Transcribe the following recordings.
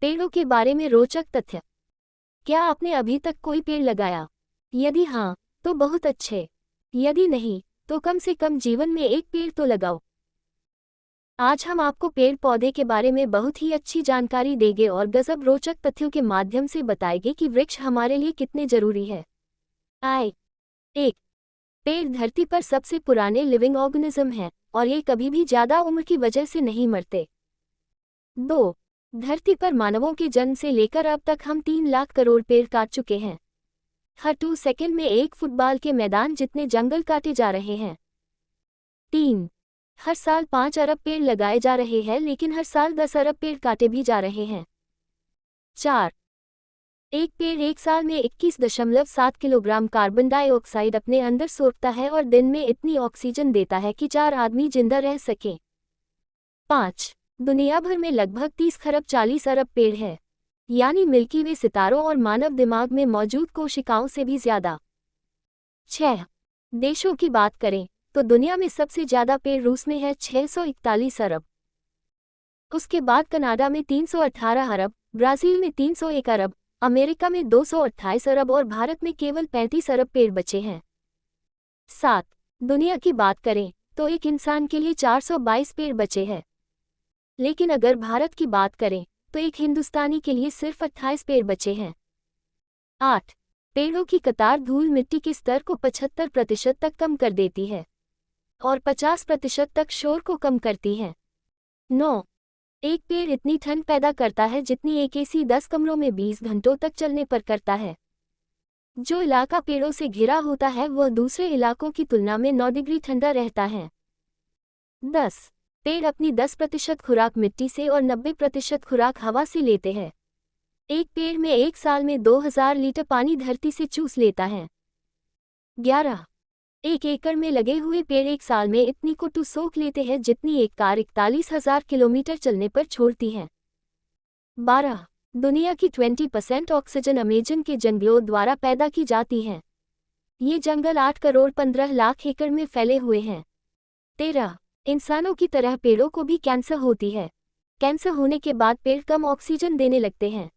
पेड़ों के बारे में रोचक तथ्य। क्या आपने अभी तक कोई पेड़ लगाया? यदि हाँ, तो बहुत अच्छे। यदि नहीं, तो कम से कम जीवन में एक पेड़ तो लगाओ। आज हम आपको पेड़ पौधे के बारे में बहुत ही अच्छी जानकारी देंगे और गजब रोचक तथ्यों के माध्यम से बताएंगे कि वृक्ष हमारे लिए कितने जरूरी है। आए। 1. पेड़ धरती पर सबसे पुराने लिविंग ऑर्गेनिज्म हैं और ये कभी भी ज्यादा उम्र की वजह से नहीं मरते। 2. धरती पर मानवों के जन्म से लेकर अब तक हम 3 लाख करोड़ पेड़ काट चुके हैं। हर 2 सेकंड में एक फुटबॉल के मैदान जितने जंगल काटे जा रहे हैं। 3. हर साल 5 अरब पेड़ लगाए जा रहे हैं, लेकिन हर साल 10 अरब पेड़ काटे भी जा रहे हैं। 4. एक पेड़ एक साल में 21.7 किलोग्राम कार्बन डाइऑक्साइड अपने अंदर सोखता है और दिन में इतनी ऑक्सीजन देता है कि 4 आदमी जिंदा रह सकें। 5. दुनिया भर में लगभग 30 खरब 40 अरब पेड़ है, यानी मिल्की वे सितारों और मानव दिमाग में मौजूद कोशिकाओं से भी ज्यादा। 6. देशों की बात करें तो दुनिया में सबसे ज्यादा पेड़ रूस में है 641 अरब। उसके बाद कनाडा में 318 अरब, ब्राजील में 301 अरब, अमेरिका में 228 अरब और भारत में केवल 35 अरब पेड़ बचे हैं। 7. दुनिया की बात करें तो एक इंसान के लिए 422 पेड़ बचे हैं, लेकिन अगर भारत की बात करें तो एक हिंदुस्तानी के लिए सिर्फ 28 पेड़ बचे हैं। 8. पेड़ों की कतार धूल मिट्टी के स्तर को 75% तक कम कर देती है और 50% तक शोर को कम करती है। 9. एक पेड़ इतनी ठंड पैदा करता है जितनी एक एसी 10 कमरों में 20 घंटों तक चलने पर करता है। जो इलाका पेड़ों से घिरा होता है वह दूसरे इलाकों की तुलना में 9 डिग्री ठंडा रहता है। 10. पेड़ अपनी 10% खुराक मिट्टी से और 90% खुराक हवा से लेते हैं। एक पेड़ में एक साल में 2000 लीटर पानी धरती से चूस लेता है। 11. एक एकड़ में लगे हुए पेड़ एक साल में इतनी CO2 सोख लेते हैं जितनी एक कार 41,000 किलोमीटर चलने पर छोड़ती है। 12. दुनिया की 20% ऑक्सीजन अमेजन के जंगलों द्वारा पैदा की जाती है। ये जंगल 8 करोड़ 15 लाख एकड़ में फैले हुए हैं। 13. इंसानों की तरह पेड़ों को भी कैंसर होती है। कैंसर होने के बाद पेड़ कम ऑक्सीजन देने लगते हैं।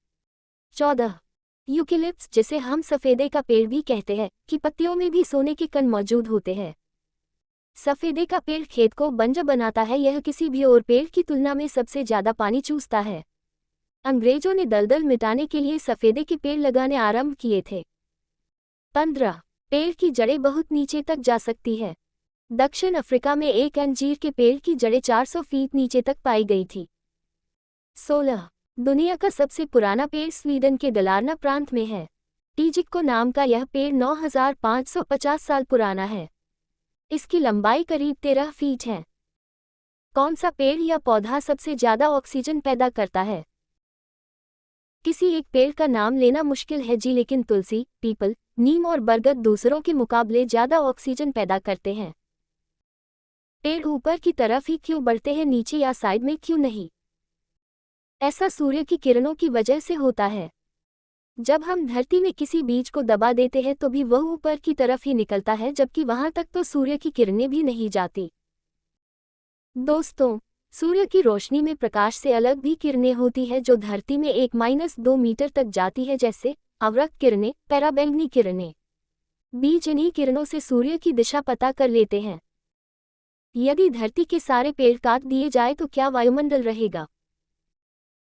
14. यूकेलिप्टस, जिसे हम सफेदे का पेड़ भी कहते हैं, की पत्तियों में भी सोने के कण मौजूद होते हैं। सफेदे का पेड़ खेत को बंजर बनाता है। यह किसी भी और पेड़ की तुलना में सबसे ज्यादा पानी चूसता है। अंग्रेजों ने दलदल मिटाने के लिए सफेदे के पेड़ लगाने आरंभ किए थे। 15. पेड़ की जड़ें बहुत नीचे तक जा सकती है। दक्षिण अफ्रीका में एक अंजीर के पेड़ की जड़ें 400 फीट नीचे तक पाई गई थी। 16. दुनिया का सबसे पुराना पेड़ स्वीडन के दलारना प्रांत में है। टीजिको नाम का यह पेड़ 9550 साल पुराना है। इसकी लंबाई करीब 13 फीट है। कौन सा पेड़ या पौधा सबसे ज्यादा ऑक्सीजन पैदा करता है? किसी एक पेड़ का नाम लेना मुश्किल है जी, लेकिन तुलसी, पीपल, नीम और बरगद दूसरों के मुकाबले ज्यादा ऑक्सीजन पैदा करते हैं। पेड़ ऊपर की तरफ ही क्यों बढ़ते हैं, नीचे या साइड में क्यों नहीं? ऐसा सूर्य की किरणों की वजह से होता है। जब हम धरती में किसी बीज को दबा देते हैं तो भी वह ऊपर की तरफ ही निकलता है, जबकि वहां तक तो सूर्य की किरणें भी नहीं जाती। दोस्तों, सूर्य की रोशनी में प्रकाश से अलग भी किरणें होती है जो धरती में 1-2 मीटर तक जाती है, जैसे अवरक्त किरणें, पैराबैंगनी किरणें। बीज इन्हीं किरणों से सूर्य की दिशा पता कर लेते हैं। यदि धरती के सारे पेड़ काट दिए जाए तो क्या वायुमंडल रहेगा?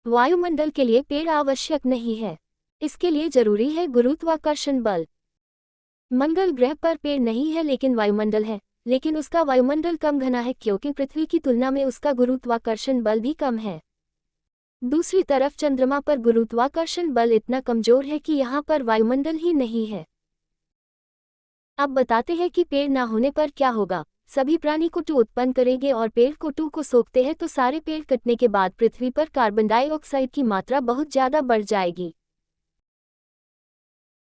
वायुमंडल के लिए पेड़ आवश्यक नहीं है। इसके लिए जरूरी है गुरुत्वाकर्षण बल। मंगल ग्रह पर पेड़ नहीं है लेकिन वायुमंडल है, लेकिन उसका वायुमंडल कम घना है क्योंकि पृथ्वी की तुलना में उसका गुरुत्वाकर्षण बल भी कम है। दूसरी तरफ चंद्रमा पर गुरुत्वाकर्षण बल इतना कमजोर है कि यहाँ पर वायुमंडल ही नहीं है। अब बताते हैं कि पेड़ ना होने पर क्या होगा। सभी प्राणी CO2 उत्पन्न करेंगे और पेड़ CO2 को सोखते हैं, तो सारे पेड़ कटने के बाद पृथ्वी पर कार्बन डाइऑक्साइड की मात्रा बहुत ज्यादा बढ़ जाएगी।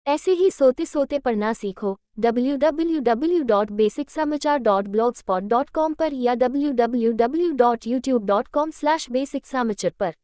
ऐसे ही सोते सोते पढ़ना सीखो www.basicsamaachar.blogspot.com पर या www.youtube.com/basicsamachar पर।